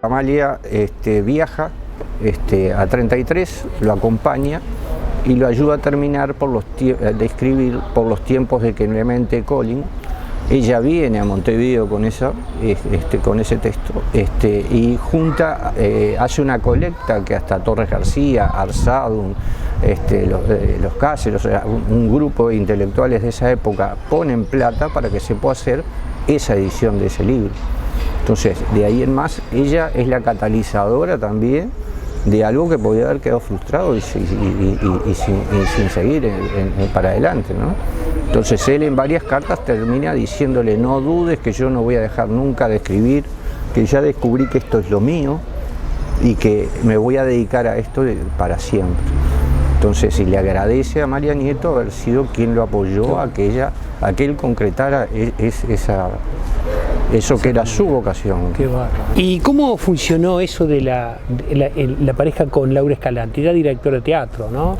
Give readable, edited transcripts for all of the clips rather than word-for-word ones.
Amalia viaja a 33, lo acompaña y lo ayuda a terminar de escribir por los tiempos de Clemente Collin. Ella viene a Montevideo con ese texto y junta, hace una colecta que hasta Torres García, Arzadun, los Cáceres, o sea, un grupo de intelectuales de esa época ponen plata para que se pueda hacer esa edición de ese libro. Entonces, de ahí en más, ella es la catalizadora también de algo que podía haber quedado frustrado y sin seguir para adelante, ¿no? Entonces él en varias cartas termina diciéndole: no dudes que yo no voy a dejar nunca de escribir, que ya descubrí que esto es lo mío y que me voy a dedicar a esto para siempre. Entonces, y le agradece a Amalia Nieto haber sido quien lo apoyó a que él concretara eso que era su vocación. Qué bárbaro. ¿Y cómo funcionó eso de la pareja con Laura Escalante? Era directora de teatro, ¿no?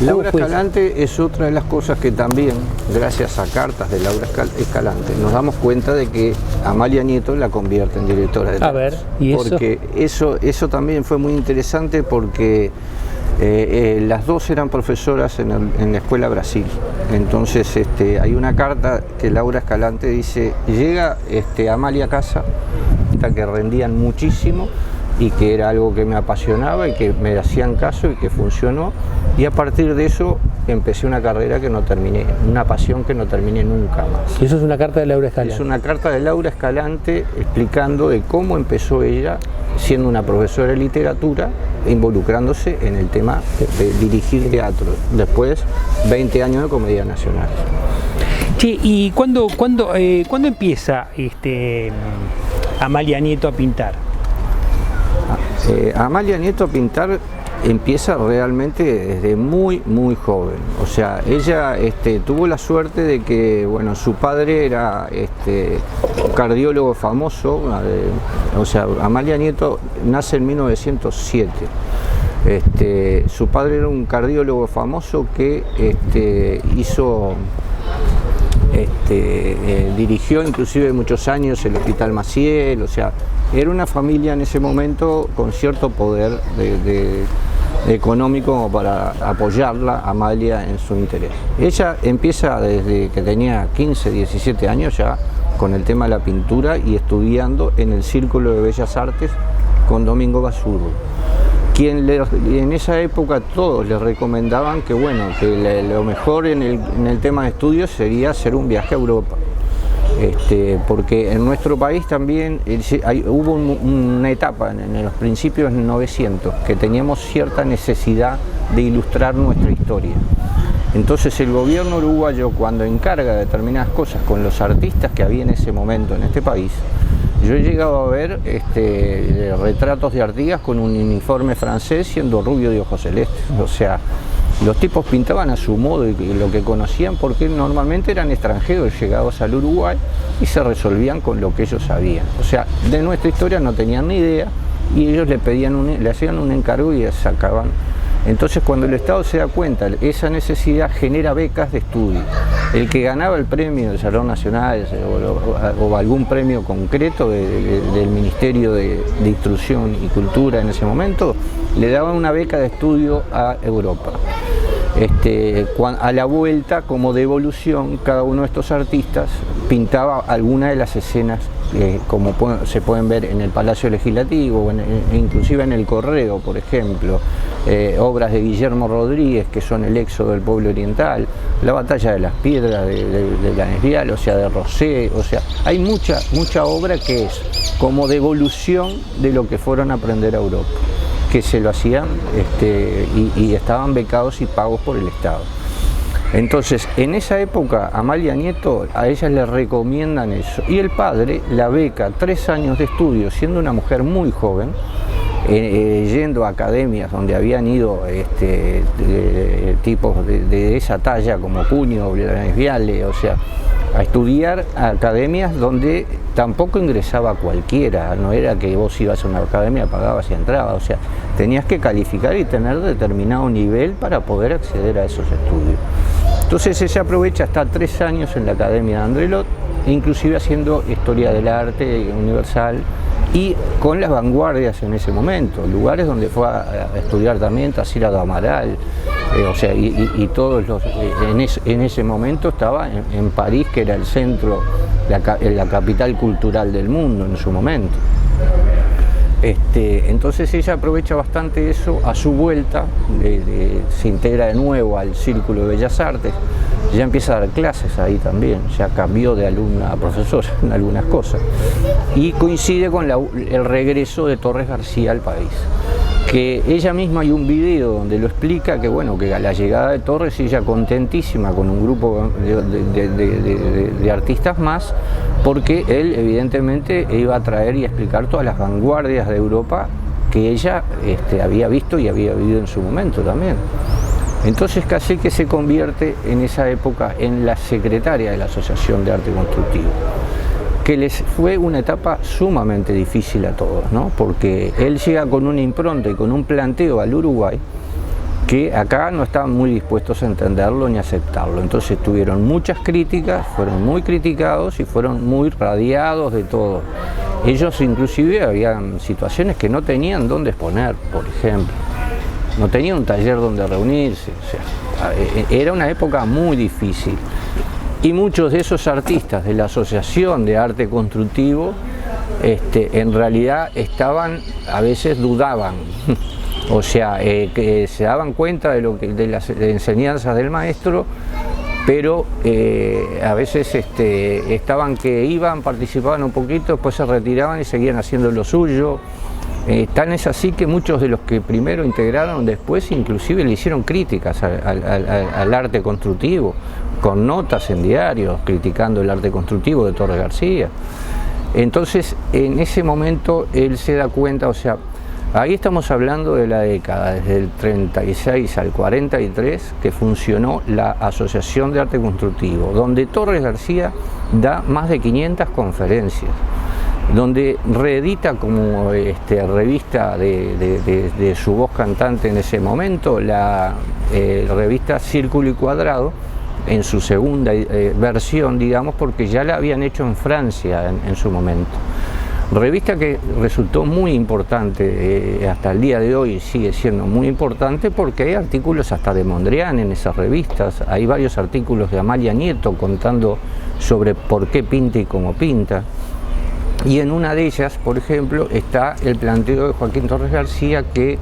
Laura Escalante es otra de las cosas que también, gracias a cartas de Laura Escalante, nos damos cuenta de que Amalia Nieto la convierte en directora de teatro. A ver, ¿y eso? Porque eso también fue muy interesante porque las dos eran profesoras en la Escuela Brasil. Entonces hay una carta que Laura Escalante dice: llega Amalia a casa, que rendían muchísimo y que era algo que me apasionaba y que me hacían caso y que funcionó, y a partir de eso empecé una carrera que no terminé, una pasión que no terminé nunca más. ¿Y eso es una carta de Laura Escalante? Es una carta de Laura Escalante explicando de cómo empezó ella siendo una profesora de literatura, involucrándose en el tema de dirigir teatro, después 20 años de Comedia Nacional. Sí, ¿y cuándo empieza Amalia Nieto a pintar? Amalia Nieto a pintar empieza realmente desde muy joven. O sea, ella tuvo la suerte de que, bueno, su padre era un cardiólogo famoso. O sea, Amalia Nieto nace en 1907. Su padre era un cardiólogo famoso que dirigió inclusive muchos años el Hospital Maciel. O sea, era una familia en ese momento con cierto poder económico como para apoyarla, Amalia, en su interés. Ella empieza desde que tenía 15, 17 años ya con el tema de la pintura y estudiando en el Círculo de Bellas Artes con Domingo Basurro, quien en esa época todos le recomendaban que, bueno, que lo mejor en el tema de estudios sería hacer un viaje a Europa. Porque en nuestro país también hubo una etapa en los principios del 900 que teníamos cierta necesidad de ilustrar nuestra historia. Entonces el gobierno uruguayo, cuando encarga determinadas cosas con los artistas que había en ese momento en este país, yo he llegado a ver retratos de Artigas con un uniforme francés siendo rubio de ojos celestes. O sea, los tipos pintaban a su modo y lo que conocían, porque normalmente eran extranjeros llegados al Uruguay y se resolvían con lo que ellos sabían. O sea, de nuestra historia no tenían ni idea y ellos le hacían un encargo y sacaban. Entonces, cuando el Estado se da cuenta, esa necesidad genera becas de estudio. El que ganaba el premio del Salón Nacional o algún premio concreto del Ministerio de Instrucción y Cultura en ese momento, le daban una beca de estudio a Europa. A la vuelta, como devolución, cada uno de estos artistas pintaba alguna de las escenas como se pueden ver en el Palacio Legislativo, inclusive en el Correo, por ejemplo, obras de Guillermo Rodríguez, que son el éxodo del pueblo oriental, la batalla de las piedras de la Esvial, o sea, de Rosé. O sea, hay mucha obra que es como devolución de lo que fueron a aprender a Europa, que se lo hacían y estaban becados y pagos por el Estado. Entonces, en esa época, Amalia Nieto, a ella le recomiendan eso, y el padre la beca 3 años de estudio, siendo una mujer muy joven, yendo a academias donde habían ido tipos de esa talla como Cuño, Viale, o sea, a estudiar a academias donde tampoco ingresaba cualquiera. No era que vos ibas a una academia, pagabas y entrabas. O sea, tenías que calificar y tener determinado nivel para poder acceder a esos estudios. Entonces ella aprovecha hasta 3 años en la Academia de Andrelot, inclusive haciendo Historia del Arte Universal y con las vanguardias en ese momento, lugares donde fue a estudiar también Tarsila do Amaral, o sea, y todos los, en ese momento estaba en París, que era el centro, la capital cultural del mundo en su momento. Entonces ella aprovecha bastante eso a su vuelta, se integra de nuevo al Círculo de Bellas Artes, ya empieza a dar clases ahí también, ya cambió de alumna a profesora en algunas cosas, y coincide con el regreso de Torres García al país, que ella misma, hay un video donde lo explica, que bueno, que a la llegada de Torres ella contentísima con un grupo de artistas más, porque él evidentemente iba a traer y explicar todas las vanguardias de Europa que ella había visto y había vivido en su momento también. Entonces casi que se convierte en esa época en la secretaria de la Asociación de Arte Constructivo, que les fue una etapa sumamente difícil a todos, ¿no? Porque él llega con una impronta y con un planteo al Uruguay que acá no estaban muy dispuestos a entenderlo ni a aceptarlo. Entonces tuvieron muchas críticas, fueron muy criticados y fueron muy radiados de todo. Ellos inclusive habían situaciones que no tenían dónde exponer, por ejemplo. No tenían un taller donde reunirse. O sea, era una época muy difícil. Y muchos de esos artistas de la Asociación de Arte Constructivo en realidad a veces dudaban. O sea, que se daban cuenta de las enseñanzas del maestro, pero a veces estaban que iban, participaban un poquito, después se retiraban y seguían haciendo lo suyo. Tan es así que muchos de los que primero integraron después inclusive le hicieron críticas al arte constructivo, con notas en diarios criticando el arte constructivo de Torres García. Entonces en ese momento él se da cuenta, o sea, ahí estamos hablando de la década, desde el 36 al 43, que funcionó la Asociación de Arte Constructivo, donde Torres García da más de 500 conferencias, donde reedita como revista de su voz cantante en ese momento, la revista Círculo y Cuadrado, en su segunda versión, digamos, porque ya la habían hecho en Francia en su momento. Revista que resultó muy importante, hasta el día de hoy sigue siendo muy importante, porque hay artículos hasta de Mondrian en esas revistas, hay varios artículos de Amalia Nieto contando sobre por qué pinta y cómo pinta. Y en una de ellas, por ejemplo, está el planteo de Joaquín Torres García, que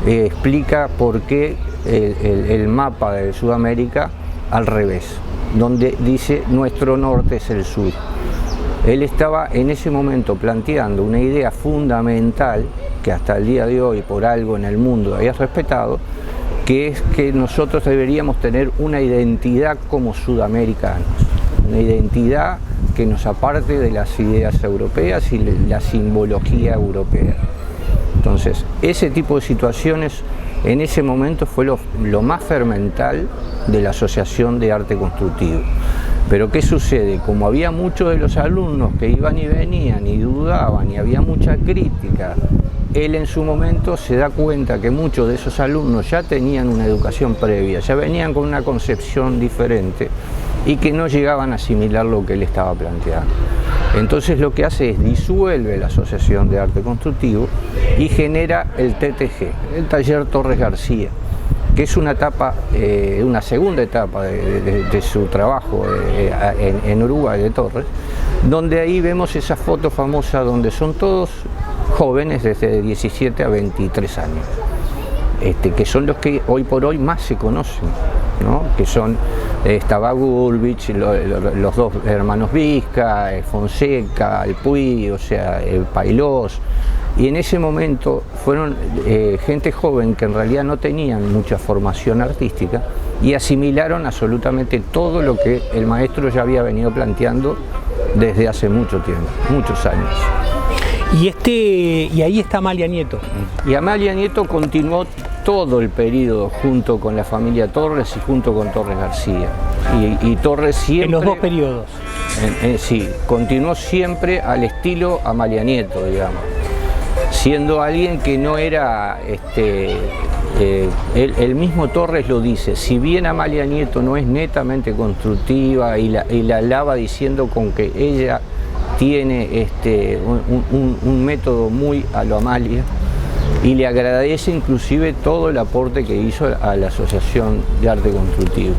explica por qué el mapa de Sudamérica al revés, donde dice nuestro norte es el sur. Él estaba en ese momento planteando una idea fundamental que hasta el día de hoy por algo en el mundo había respetado, que es que nosotros deberíamos tener una identidad como sudamericanos, una identidad que nos aparte de las ideas europeas y la simbología europea. Entonces, ese tipo de situaciones en ese momento fue lo más fermental de la Asociación de Arte Constructivo. Pero ¿qué sucede? Como había muchos de los alumnos que iban y venían y dudaban y había mucha crítica, él en su momento se da cuenta que muchos de esos alumnos ya tenían una educación previa, ya venían con una concepción diferente y que no llegaban a asimilar lo que él estaba planteando. Entonces lo que hace es disuelve la Asociación de Arte Constructivo y genera el TTG, el Taller Torres García, que es una etapa, una segunda etapa de su trabajo en Uruguay de Torres, donde ahí vemos esa foto famosa donde son todos jóvenes desde 17 a 23 años, que son los que hoy por hoy más se conocen, ¿no? Que son Gulbich, los dos hermanos Vizca, Fonseca, el Puy, o sea, el Pailós. Y en ese momento fueron gente joven que en realidad no tenían mucha formación artística y asimilaron absolutamente todo lo que el maestro ya había venido planteando desde hace mucho tiempo, muchos años. Y ahí está Amalia Nieto. Y Amalia Nieto continuó todo el periodo junto con la familia Torres y junto con Torres García. Y Torres siempre... En los dos periodos. Sí, continuó siempre al estilo Amalia Nieto, digamos. Siendo alguien que no era, el mismo Torres lo dice, si bien Amalia Nieto no es netamente constructiva y la alaba diciendo con que ella tiene un método muy a lo Amalia, y le agradece inclusive todo el aporte que hizo a la Asociación de Arte Constructivo.